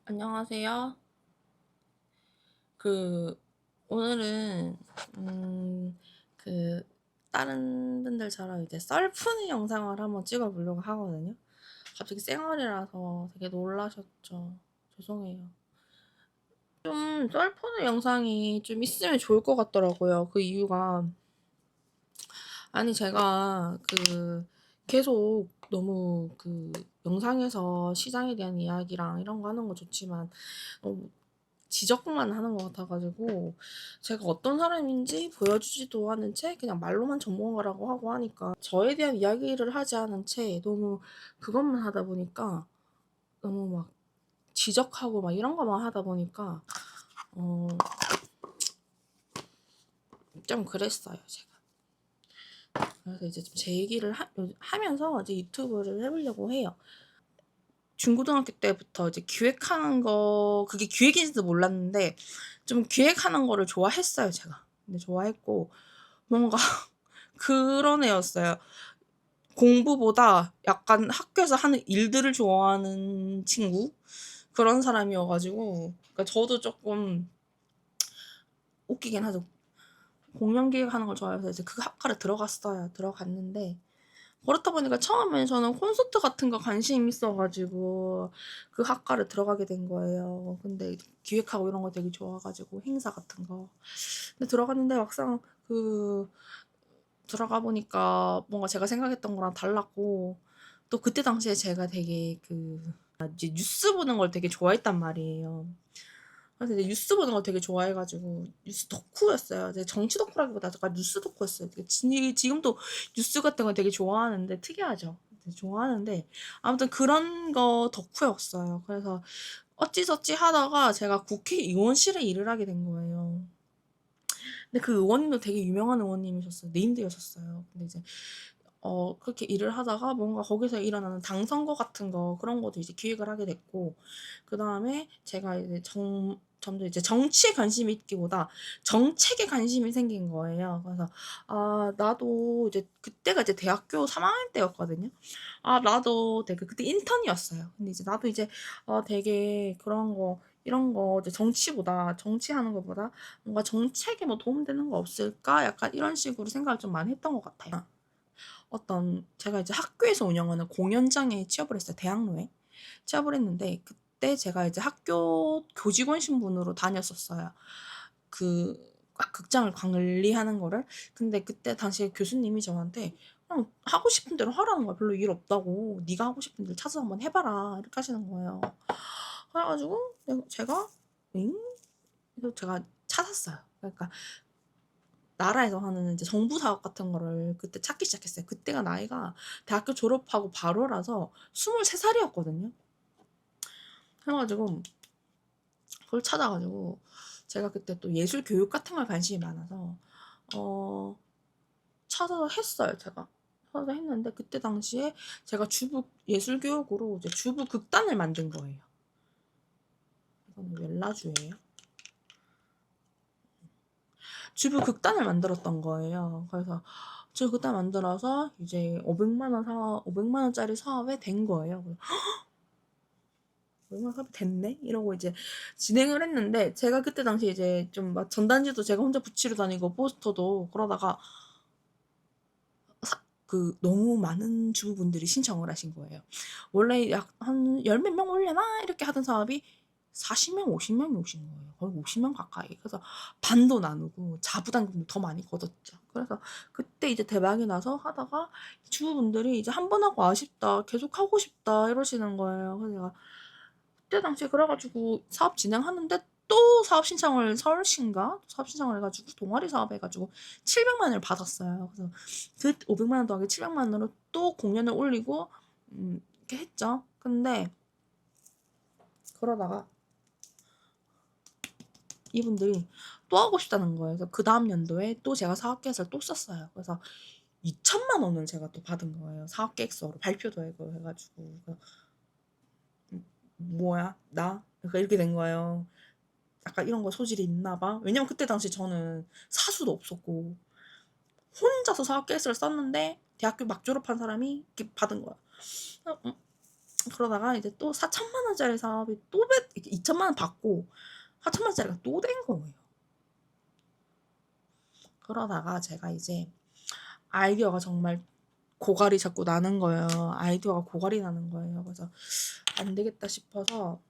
안녕하세요. 그 오늘은 그 다른 분들처럼 이제 썰 푸는 영상을 한번 찍어 보려고 하거든요. 갑자기 쌩얼이라서 되게 놀라셨죠. 죄송해요. 좀 썰 푸는 영상이 좀 있으면 좋을 것 같더라고요. 그 이유가 아니 제가 계속 너무 영상에서 시장에 대한 이야기랑 이런 거 하는 거 좋지만 너무 지적만 하는 것 같아가지고 제가 어떤 사람인지 보여주지도 않은 채 그냥 말로만 전문가라고 하고 하니까 저에 대한 이야기를 하지 않은 채 너무 그것만 하다 보니까 너무 막 지적하고 막 이런 것만 하다 보니까 어, 좀 그랬어요 제가. 그래서 이제 좀 제 얘기를 하면서 이제 유튜브를 해보려고 해요. 중고등학교 때부터 이제 기획하는 거 그게 기획인지도 몰랐는데 좀 기획하는 거를 좋아했어요 제가. 근데 좋아했고 뭔가 그런 애였어요. 공부보다 약간 학교에서 하는 일들을 좋아하는 친구 그런 사람이어가지고 그러니까 저도 조금 웃기긴 하죠. 공연 기획하는 걸 좋아해서 이제 그 학과를 들어갔어요. 들어갔는데 그렇다 보니까 처음에 저는 콘서트 같은 거 관심 있어가지고 그 학과를 들어가게 된 거예요. 근데 기획하고 이런 거 되게 좋아가지고 행사 같은 거. 근데 들어갔는데 막상 들어가 보니까 뭔가 제가 생각했던 거랑 달랐고 또 그때 당시에 제가 되게 이제 뉴스 보는 걸 되게 좋아했단 말이에요. 그래서 이제 뉴스 보는 걸 되게 좋아해가지고 뉴스 덕후였어요. 이제 정치 덕후라기보다 약간 뉴스 덕후였어요. 지금도 뉴스 같은 거 되게 좋아하는데 특이하죠. 좋아하는데 아무튼 그런 거 덕후였어요. 그래서 어찌저찌 하다가 제가 국회의원실에 일을 하게 된 거예요. 근데 그 의원님도 되게 유명한 의원님이셨어요. 네임드였었어요. 근데 이제 그렇게 일을 하다가 뭔가 거기서 일어나는 당선거 같은 거 그런 것도 이제 기획을 하게 됐고 그다음에 제가 이제 점점 이제 정치에 관심이 있기보다 정책에 관심이 생긴 거예요. 그래서 아 나도 이제 그때가 이제 대학교 3학년 때였거든요. 아 나도 되게 그때 인턴이었어요. 근데 이제 나도 이제 되게 그런 거 이런 거 이제 정치하는 것보다 뭔가 정책에 뭐 도움되는 거 없을까? 약간 이런 식으로 생각을 좀 많이 했던 것 같아요. 제가 이제 학교에서 운영하는 공연장에 취업을 했어요. 대학로에 취업을 했는데 그때 제가 이제 학교 교직원 신분으로 다녔었어요. 극장을 관리하는 거를. 근데 그때 당시에 교수님이 저한테 그냥 하고 싶은 대로 하라는 거야. 별로 일 없다고. 네가 하고 싶은 일 찾아서 한번 해봐라. 이렇게 하시는 거예요. 그래가지고 제가 응? 그래서 제가 찾았어요. 그러니까 나라에서 하는 이제 정부 사업 같은 거를 그때 찾기 시작했어요. 그때가 나이가 대학교 졸업하고 바로라서 23살이었거든요. 그래가지고 그걸 찾아가지고 제가 그때 또 예술 교육 같은 걸 관심이 많아서 어 찾아서 했어요. 제가 찾아서 했는데 그때 당시에 제가 주부 예술 교육으로 이제 주부 극단을 만든 거예요. 이거는 웰라주예요. 주부 극단을 만들었던 거예요. 그래서 주부 극단 만들어서 이제 500만 원짜리 사업에 된 거예요. 얼마 사업이 됐네? 이러고 이제 진행을 했는데 제가 그때 당시 이제 좀 막 전단지도 제가 혼자 붙이러 다니고 포스터도 그러다가 너무 많은 주부분들이 신청을 하신 거예요. 원래 약 한 열 몇 명 올려나 이렇게 하던 사업이 40명, 50명이 오신 거예요. 거의 50명 가까이. 그래서 반도 나누고 자부담금도 더 많이 걷었죠. 그래서 그때 이제 대박이 나서 하다가 주부분들이 이제 한 번 하고 아쉽다, 계속 하고 싶다 이러시는 거예요. 그래서 제가 그때 당시에 그래가지고 사업 진행하는데 또 서울시인가 사업 신청을 해가지고 동아리 사업 해가지고 700만 원을 받았어요. 그래서 그 500만 원 더하기 700만 원으로 또 공연을 올리고 이렇게 했죠. 근데 그러다가 이분들이 또 하고 싶다는 거예요. 그래서 그 다음 연도에 또 제가 사업 계획서를 또 썼어요. 그래서 2천만 원을 제가 또 받은 거예요. 사업 계획서로 발표도 하고 해가지고 뭐야 나? 그러니까 이렇게 된 거예요. 약간 이런 거 소질이 있나 봐. 왜냐면 그때 당시 저는 사수도 없었고 혼자서 사업 계획서를 썼는데 대학교 막 졸업한 사람이 이렇게 받은 거야. 그러다가 이제 또 4천만 원짜리 사업이 또 2천만 원 받고 4천만 원짜리가 또 된 거예요. 그러다가 제가 이제 아이디어가 정말 고갈이 자꾸 나는 거예요. 아이디어가 고갈이 나는 거예요. 그래서 안 되겠다 싶어서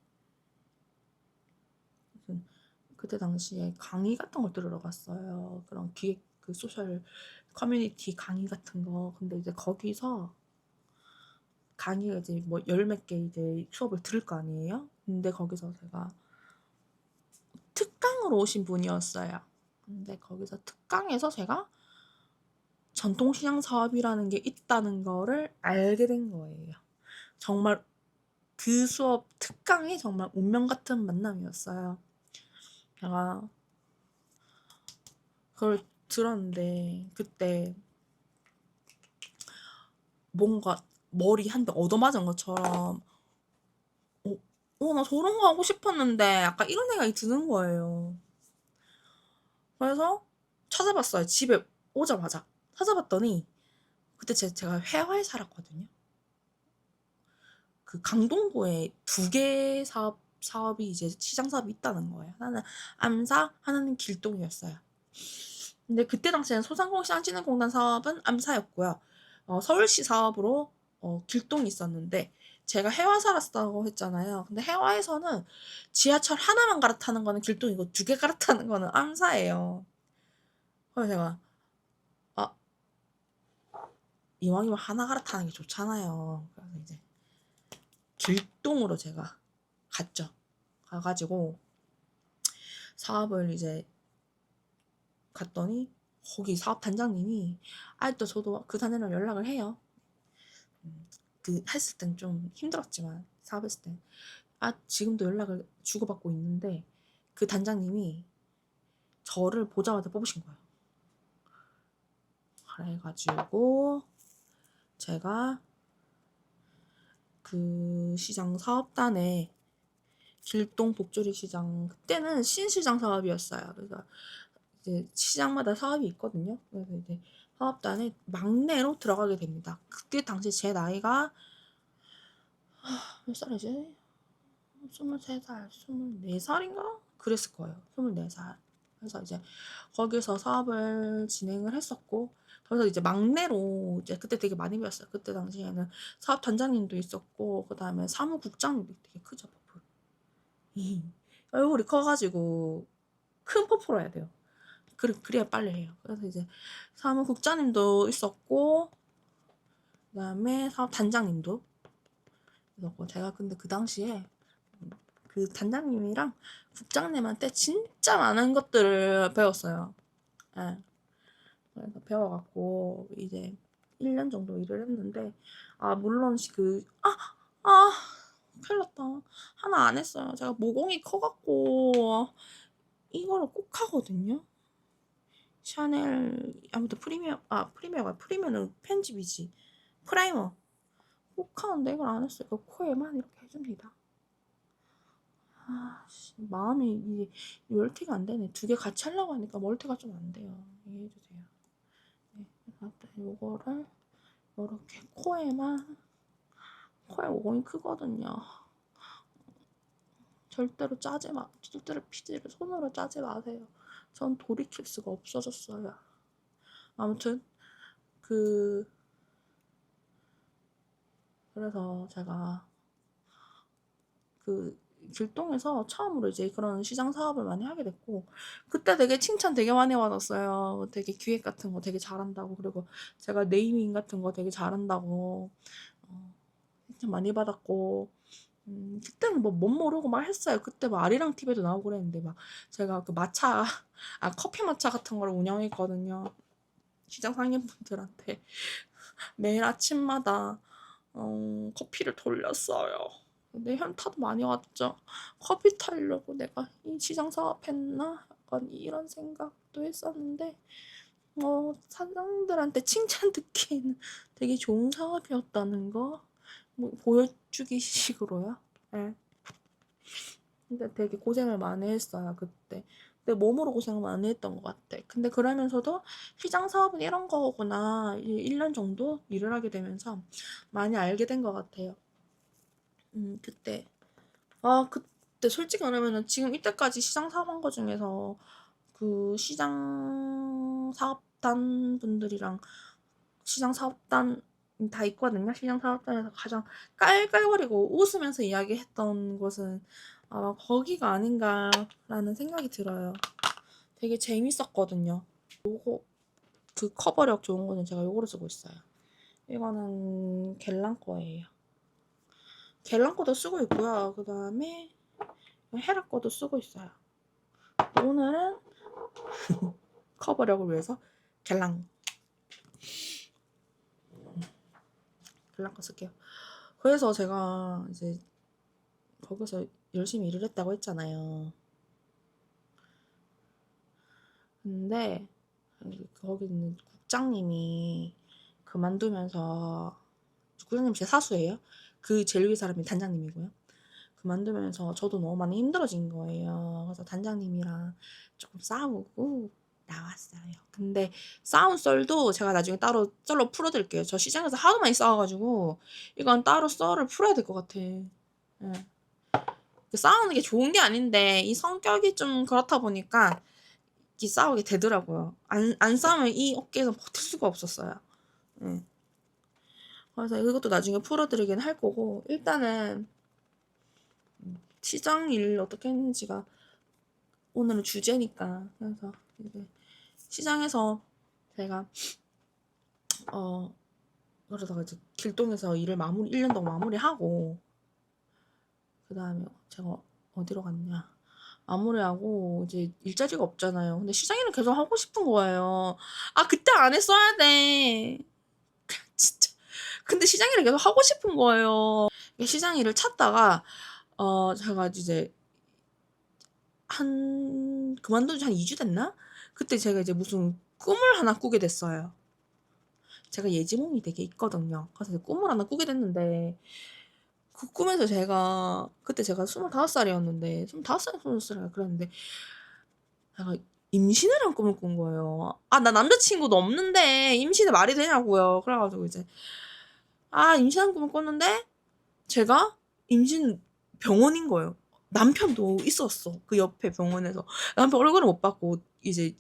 그때 당시에 강의 같은 걸 들으러 갔어요. 그런 기획 그 소셜 커뮤니티 강의 같은 거. 근데 이제 거기서 강의가 이제 뭐 열 몇 개 이제 수업을 들을 거 아니에요. 근데 거기서 제가 특강으로 오신 분이었어요. 근데 거기서 특강에서 제가 전통시장 사업이라는 게 있다는 거를 알게 된 거예요. 정말 그 수업 특강이 정말 운명 같은 만남이었어요. 제가 그걸 들었는데 그때 뭔가 머리 한 대 얻어맞은 것처럼 나 저런 거 하고 싶었는데 약간 이런 생각이 드는 거예요. 그래서 찾아봤어요. 집에 오자마자 찾아봤더니 그때 제가 회화에 살았거든요. 그 강동구에 두 개 사업이 이제 시장 사업이 있다는 거예요. 하나는 암사, 하나는 길동이었어요. 근데 그때 당시에는 소상공인시장진흥공단 사업은 암사였고요. 서울시 사업으로 길동이 있었는데 제가 해화 살았다고 했잖아요. 근데 해화에서는 지하철 하나만 갈아타는 거는 길동이고 두 개 갈아타는 거는 암사예요. 그래서 제가 아 이왕이면 하나 갈아타는 게 좋잖아요. 그래서 이제 길동으로 제가 갔죠. 가가지고 사업을 이제 갔더니 거기 사업 단장님이 아직도 저도 그 단장님랑 연락을 해요. 그 했을 땐 좀 힘들었지만 사업했을 땐 지금도 연락을 주고받고 있는데 그 단장님이 저를 보자마자 뽑으신 거예요. 그래가지고 제가 그 시장 사업단에 길동 복조리 시장 그때는 신시장 사업이었어요. 그래서 이제 시장마다 사업이 있거든요. 그래서 이제 사업단에 막내로 들어가게 됩니다. 그때 당시 제 나이가 몇 살이지? 23살, 24살인가? 그랬을 거예요. 24살. 그래서 이제 거기서 사업을 진행을 했었고, 그래서 이제 막내로 이제 그때 되게 많이 배웠어요. 그때 당시에는 사업 단장님도 있었고, 그 다음에 사무국장님도 되게 크죠, 퍼플. 얼굴이 커가지고 큰 퍼플 해야 돼요. 그래야 빨리 해요. 그래서 이제 사무국장님도 있었고, 그 다음에 사업 단장님도 있었고, 제가 근데 그 당시에 그 단장님이랑 국장님한테 진짜 많은 것들을 배웠어요. 예. 그래서 배워갖고 이제 1년 정도 일을 했는데 물론 큰일 났다. 하나 안 했어요. 제가 모공이 커갖고 이거를 꼭 하거든요. 샤넬 아무튼 프리미어가 편집이지. 프라이머 꼭 하는데 이걸 안 했어요. 코에만 이렇게 해줍니다. 마음이 이게 멀티가 안 되네. 두 개 같이 하려고 하니까 멀티가 좀 안 돼요. 이해해 주세요. 네, 요거를 이렇게 코에 모공이 크거든요. 절대로 피지를 손으로 짜지 마세요. 전 돌이킬 수가 없어졌어요. 아무튼 그래서 제가 길동에서 처음으로 이제 그런 시장 사업을 많이 하게 됐고 그때 되게 칭찬 되게 많이 받았어요. 되게 기획 같은 거 되게 잘한다고 그리고 제가 네이밍 같은 거 되게 잘한다고 칭찬 많이 받았고 그때는 뭐 못 모르고 막 했어요. 그때 막 아리랑 TV에도 나오고 그랬는데 막 제가 그 커피 마차 같은 걸 운영했거든요. 시장 상인분들한테 매일 아침마다 커피를 돌렸어요. 근데 현타도 많이 왔죠. 커피 타려고 내가 이 시장 사업했나? 약간 이런 생각도 했었는데, 사장들한테 칭찬 듣기에는 되게 좋은 사업이었다는 거, 뭐 보여주기 식으로요. 네. 근데 되게 고생을 많이 했어요, 그때. 근데 몸으로 고생을 많이 했던 것 같아. 근데 그러면서도 시장 사업은 이런 거구나. 1년 정도 일을 하게 되면서 많이 알게 된 것 같아요. 그때 그때 솔직히 말하면은 지금 이때까지 시장 사업한 거 중에서 그 시장 사업단 분들이랑 시장 사업단 다 있거든요. 시장 사업단에서 가장 깔깔거리고 웃으면서 이야기했던 곳은 아마 거기가 아닌가라는 생각이 들어요. 되게 재밌었거든요. 그 커버력 좋은 거는 제가 요거를 쓰고 있어요. 이거는 겔랑 거예요. 겔랑 거도 쓰고 있고요. 그 다음에 헤라 거도 쓰고 있어요. 오늘은 커버력을 위해서 겔랑 거 쓸게요. 그래서 제가 이제 거기서 열심히 일을 했다고 했잖아요. 근데 거기 있는 국장님이 그만두면서, 국장님 제 사수예요. 그 제일 위에 사람이 단장님이고요. 그만두면서 저도 너무 많이 힘들어진 거예요. 그래서 단장님이랑 조금 싸우고 나왔어요. 근데 싸운 썰도 제가 나중에 따로 썰로 풀어드릴게요. 저 시장에서 하도 많이 싸워가지고 이건 따로 썰을 풀어야 될 것 같아. 예. 싸우는 게 좋은 게 아닌데 이 성격이 좀 그렇다 보니까 이 싸우게 되더라고요. 안 싸우면 이 업계에서 버틸 수가 없었어요. 예. 그래서 이것도 나중에 풀어드리긴 할 거고, 일단은 시장 일 어떻게 했는지가 오늘은 주제니까. 그래서 이제 시장에서 제가 그러다가 이제 길동에서 일을 1년 동안 마무리하고, 그 다음에 제가 어디로 갔냐, 마무리하고 이제 일자리가 없잖아요. 근데 시장 일은 계속 하고 싶은 거예요. 그때 안 했어야 돼. 진짜. 근데 시장 일을 계속 하고 싶은 거예요. 시장 일을 찾다가 제가 이제 그만둔 지 한 2주 됐나? 그때 제가 이제 무슨 꿈을 하나 꾸게 됐어요. 제가 예지몽이 되게 있거든요. 그래서 꿈을 하나 꾸게 됐는데, 그 꿈에서 그때 제가 25살이었는데, 25살, 26살 그랬는데, 제가 임신을 한 꿈을 꾼 거예요. 나 남자친구도 없는데, 임신이 말이 되냐고요. 그래가지고 이제, 임신한 꿈을 꿨는데, 제가 임신 병원인 거예요. 남편도 있었어. 그 옆에 병원에서. 남편 얼굴을 못 봤고, 이제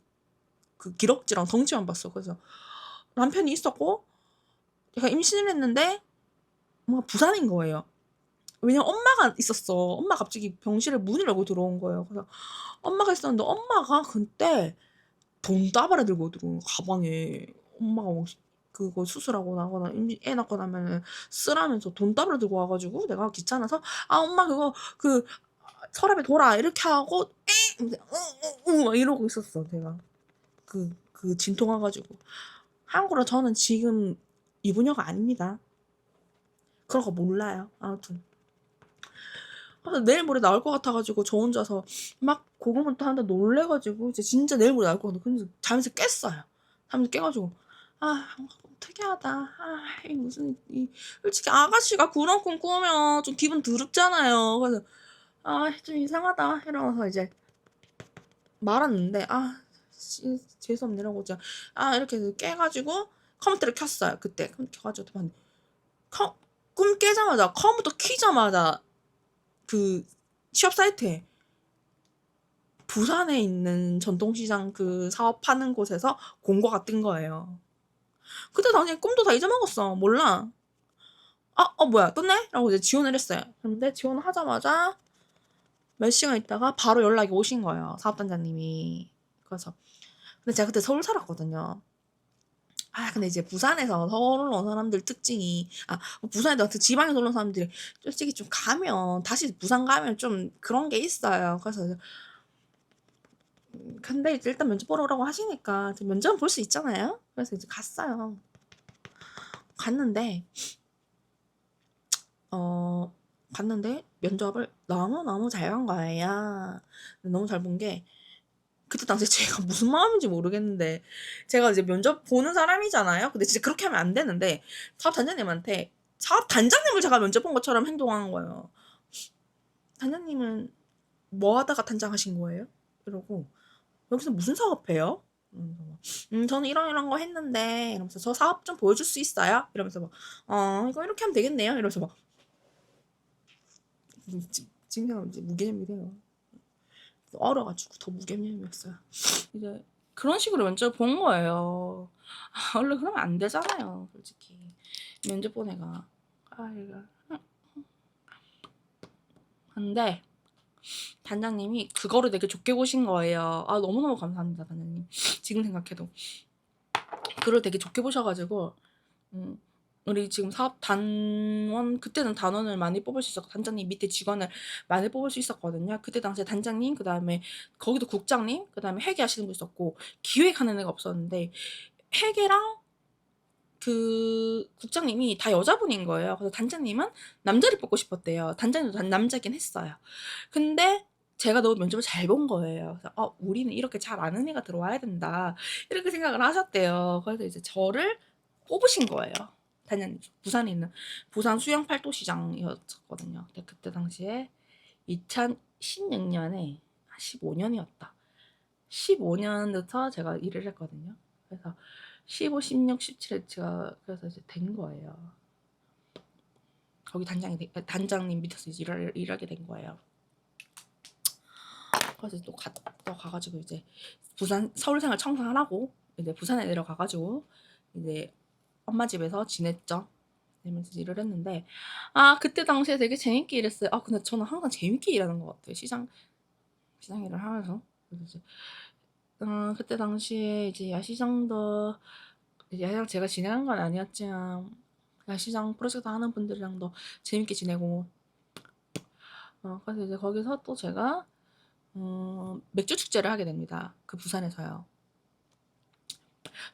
그 기럭지랑 덩치만 봤어. 그래서 남편이 있었고, 제가 임신을 했는데, 뭔가 부산인 거예요. 왜냐면 엄마가 있었어. 엄마 갑자기 병실에 문을 열고 들어온 거예요. 그래서 엄마가 있었는데, 엄마가 그때 돈 따발에 들고 들어온 가방에, 엄마가 뭐 그거 수술하고 나거나 애 낳고 나면은 쓰라면서 돈 따발에 들고 와가지고, 내가 귀찮아서 엄마 그거 서랍에 둬라 이렇게 하고 막 이러고 있었어. 제가 그 진통 와가지고. 한국으로 저는 지금 이분녀가 아닙니다. 그런 거 몰라요. 아무튼 그래서 내일 모레 나올 것 같아가지고 저 혼자서 막 고군분투 하는데 놀래가지고 이제 진짜 내일 모레 나올 것 같아. 근데 잠에서 깼어요. 잠에서 깨가지고 특이하다. 이 무슨 솔직히 아가씨가 그런 꿈 꾸면 좀 기분 더럽잖아요. 그래서 좀 이상하다 이러면서 이제 말았는데 재수없네 이러고 이제 이렇게 해서 깨가지고 컴퓨터를 켰어요. 그때 컴퓨터 켜가지고 봤는데 꿈 깨자마자 컴퓨터 키자마자 그 취업 사이트에 부산에 있는 전통시장 그 사업하는 곳에서 공고가 뜬 거예요. 그때 당시에 꿈도 다 잊어먹었어. 몰라. 뭐야 떴네? 라고 이제 지원을 했어요. 근데 지원을 하자마자 몇 시간 있다가 바로 연락이 오신 거예요. 사업단장님이. 그래서 근데 제가 그때 서울 살았거든요. 근데 이제 부산에서 서울 온 사람들 특징이, 부산에도 같은 지방에서 온 사람들이 솔직히 좀 가면, 다시 부산 가면 좀 그런 게 있어요. 그래서, 근데 이제 일단 면접 보러 오라고 하시니까 면접은 볼 수 있잖아요. 그래서 이제 갔어요. 갔는데, 면접을 너무너무 잘 간 거예요. 너무 잘 본 게, 그때 당시에 제가 무슨 마음인지 모르겠는데, 제가 이제 면접 보는 사람이잖아요. 근데 진짜 그렇게 하면 안 되는데, 사업단장님을 제가 면접 본 것처럼 행동한 거예요. 단장님은 뭐 하다가 단장하신 거예요? 이러고, 여기서 무슨 사업해요? 저는 이런 거 했는데, 이러면서 저 사업 좀 보여줄 수 있어요? 이러면서 이거 이렇게 하면 되겠네요? 이러면서 지금 생각하면 이제 무개념이래요. 얼어가지고 더 무개념이었어요. 이제 그런 식으로 면접을 본 거예요. 원래 그러면 안 되잖아요, 솔직히. 면접 본 애가. 이거. 근데 단장님이 그거를 되게 좋게 보신 거예요. 너무너무 감사합니다, 단장님. 지금 생각해도. 그걸 되게 좋게 보셔가지고, 우리 지금 사업 단원, 그때는 단원을 많이 뽑을 수 있었고, 단장님 밑에 직원을 많이 뽑을 수 있었거든요. 그때 당시에 단장님, 그 다음에 거기도 국장님, 그 다음에 회계하시는 분 있었고, 기획하는 애가 없었는데, 회계랑 그 국장님이 다 여자분인 거예요. 그래서 단장님은 남자를 뽑고 싶었대요. 단장님도 남자긴 했어요. 근데 제가 너무 면접을 잘 본 거예요. 그래서 우리는 이렇게 잘 아는 애가 들어와야 된다. 이렇게 생각을 하셨대요. 그래서 이제 저를 뽑으신 거예요. 단장님. 부산에 있는 부산 수영 팔도시장이었거든요. 근데 그때 당시에 2016년에 15년이었다. 15년부터 제가 일을 했거든요. 그래서 15, 16, 17에 제가 그래서 이제 된 거예요. 거기 단장님 밑에서 이제 일하게 된 거예요. 그래서 또 가가지고 이제 부산 서울생활 청산하고 이제 부산에 내려가가지고 이제 엄마 집에서 지냈죠. 그러면서 일을 했는데 그때 당시에 되게 재밌게 일했어요. 근데 저는 항상 재밌게 일하는 것 같아요. 시장 일을 하면서. 그래서 이제 그때 당시에 이제 야시장도 야시장 제가 진행한 건 아니었지만 야시장 프로젝트 하는 분들이랑도 재밌게 지내고 그래서 이제 거기서 또 제가 맥주 축제를 하게 됩니다. 그 부산에서요.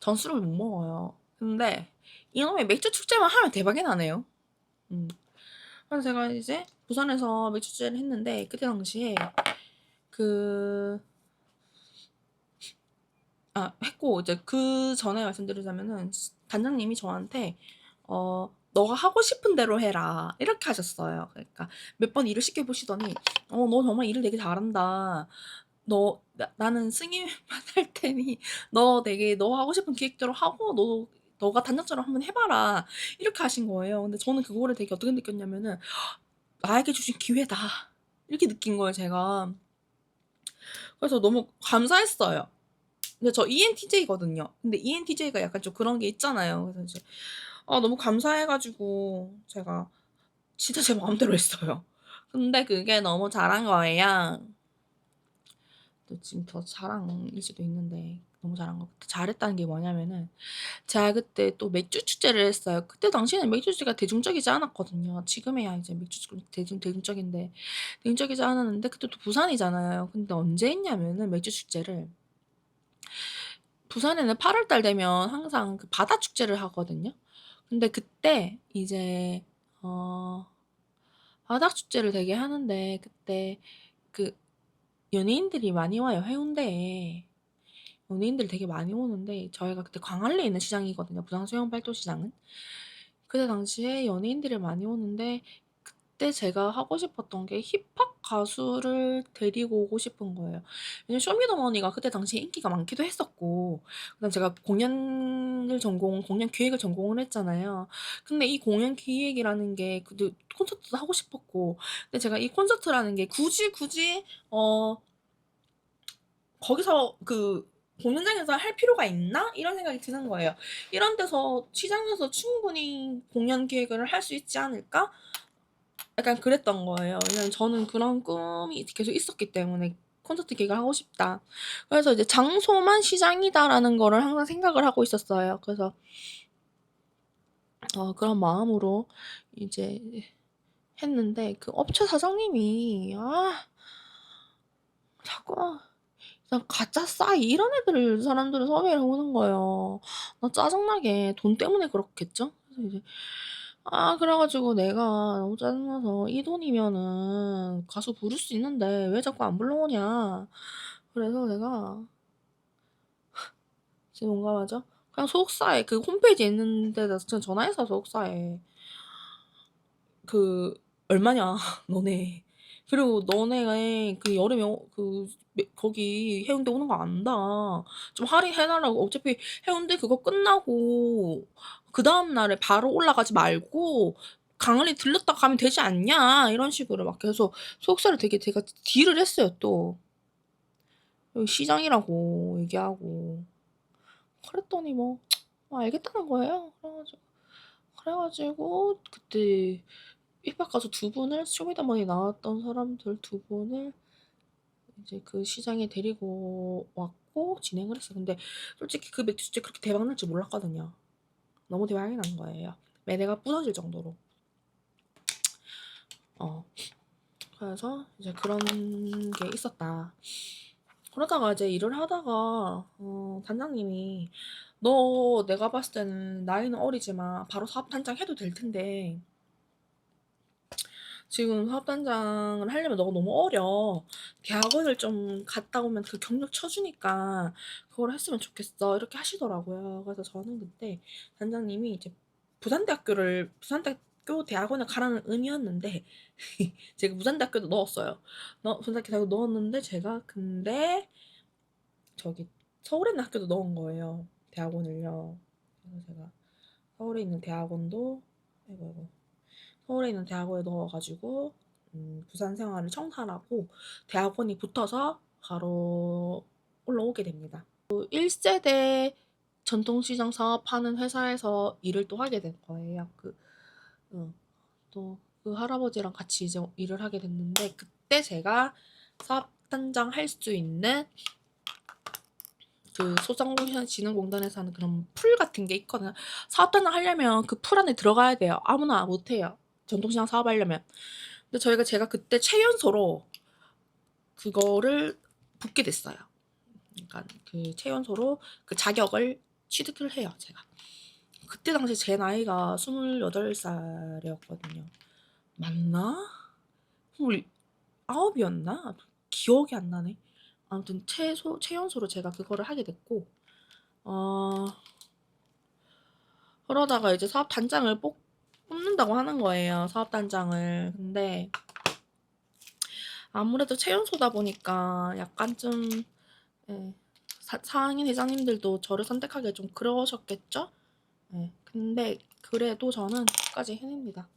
전 술을 못 먹어요. 근데 이놈의 맥주 축제만 하면 대박이 나네요. 그래서 제가 이제 부산에서 맥주 축제를 했는데 그때 당시에 했고 이제 그 전에 말씀드리자면은 단장님이 저한테 너가 하고 싶은 대로 해라 이렇게 하셨어요. 그러니까 몇 번 일을 시켜보시더니 너 정말 일을 되게 잘한다. 나는 승인만 할 테니 너 하고 싶은 기획대로 하고 너가 단장처럼 한번 해봐라 이렇게 하신 거예요. 근데 저는 그거를 되게 어떻게 느꼈냐면은 나에게 주신 기회다 이렇게 느낀 거예요, 제가. 그래서 너무 감사했어요. 근데 저 ENTJ거든요. 근데 ENTJ가 약간 좀 그런 게 있잖아요. 그래서 이제 너무 감사해가지고 제가 진짜 제 마음대로 했어요. 근데 그게 너무 잘한 거예요. 또 지금 더 자랑일 수도 있는데 너무 잘한 거. 잘했다는 게 뭐냐면은 제가 그때 또 맥주 축제를 했어요. 그때 당시에는 맥주 축제가 대중적이지 않았거든요. 지금에야 이제 맥주 축제 대중적인데 대중적이지 않았는데 그때 또 부산이잖아요. 근데 언제 했냐면은 맥주 축제를 부산에는 8월달 되면 항상 그 바다 축제를 하거든요. 근데 그때 이제 바다 축제를 되게 하는데 그때 그 연예인들이 많이 와요, 해운대에. 연예인들이 되게 많이 오는데 저희가 그때 광안리에 있는 시장이거든요, 부산 수영팔도시장은. 그때 당시에 연예인들이 많이 오는데 그때 제가 하고 싶었던 게 힙합 가수를 데리고 오고 싶은 거예요. 왜냐면 쇼미더머니가 그때 당시에 인기가 많기도 했었고 그다음 제가 공연 기획을 전공을 했잖아요. 근데 이 공연 기획이라는 게 콘서트도 하고 싶었고 근데 제가 이 콘서트라는 게 굳이 거기서 그 공연장에서 할 필요가 있나? 이런 생각이 드는 거예요. 이런 데서 시장에서 충분히 공연 기획을 할 수 있지 않을까? 약간 그랬던 거예요. 왜냐면 저는 그런 꿈이 계속 있었기 때문에 콘서트 기획을 하고 싶다. 그래서 이제 장소만 시장이다라는 거를 항상 생각을 하고 있었어요. 그래서 그런 마음으로 이제 했는데 그 업체 사장님이 자꾸 가짜 싸이 이런 사람들을 섭외를 오는 거예요. 나 짜증나게 돈 때문에 그렇겠죠? 그래서 이제 그래가지고 내가 너무 짜증나서 이 돈이면은 가수 부를 수 있는데 왜 자꾸 안 불러오냐. 그래서 내가 지금 뭔가 맞아? 그냥 소속사에 그 홈페이지에 있는 데다 전화해서 소속사에 얼마냐 너네. 그리고 너네 그 여름에 거기 해운대 오는 거 안다. 좀 할인해달라고. 어차피 해운대 그거 끝나고 그 다음 날에 바로 올라가지 말고 강원에 들렀다 가면 되지 않냐 이런 식으로 막 계속 속살을 되게 제가 딜을 했어요 또. 여기 시장이라고 얘기하고 그랬더니 뭐 알겠다는 거예요. 그래가지고 그때 1박 가서 두 분을 쇼미더머니 나왔던 사람들 두 분을 이제 그 시장에 데리고 왔고 진행을 했어요. 근데 솔직히 그 맥주 축제 그렇게 대박 날 줄 몰랐거든요. 너무 대박이 난 거예요. 매대가 부서질 정도로. 그래서 이제 그런 게 있었다. 그러다가 이제 일을 하다가 단장님이 너 내가 봤을 때는 나이는 어리지만 바로 사업단장 해도 될 텐데 지금 사업단장을 하려면 너가 너무 어려. 대학원을 좀 갔다 오면 그 경력 쳐주니까 그걸 했으면 좋겠어. 이렇게 하시더라고요. 그래서 저는 그때 단장님이 이제 부산대학교 대학원을 가라는 의미였는데 제가 부산대학교도 넣었어요. 부산대학교 넣었는데 제가 근데 저기 서울에 있는 학교도 넣은 거예요. 대학원을요. 그래서 제가 서울에 있는 대학원도 아이고 서울에 있는 대학원에 넣어가지고 부산 생활을 청산하고 대학원이 붙어서 바로 올라오게 됩니다. 1세대 전통시장 사업하는 회사에서 일을 또 하게 된 거예요. 또 그 할아버지랑 같이 이제 일을 하게 됐는데 그때 제가 사업단장 할 수 있는 그 소상공인진흥공단에서 하는 그런 풀 같은 게 있거든요. 사업단장 하려면 그 풀 안에 들어가야 돼요. 아무나 못해요. 전통시장 사업하려면. 근데 제가 그때 최연소로 그거를 붙게 됐어요. 그러니까 그 최연소로 그 자격을 취득을 해요, 제가. 그때 당시 제 나이가 28살이었거든요. 맞나? 29이었나? 기억이 안 나네. 아무튼 최연소로 제가 그거를 하게 됐고, 그러다가 이제 사업단장을 뽑는다고 하는 거예요, 사업단장을. 근데 아무래도 최연소다 보니까 약간 좀, 예, 상인 회장님들도 저를 선택하기 좀 그러셨겠죠? 예, 근데 그래도 저는 끝까지 해냅니다.